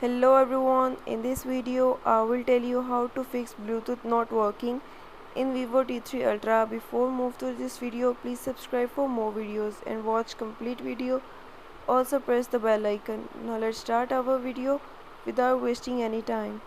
Hello everyone, in this video I will tell you how to fix Bluetooth not working in Vivo T3 Ultra. Before move to this video, please subscribe for more videos and watch complete video. Also press the bell icon. Now let's start our video without wasting any time.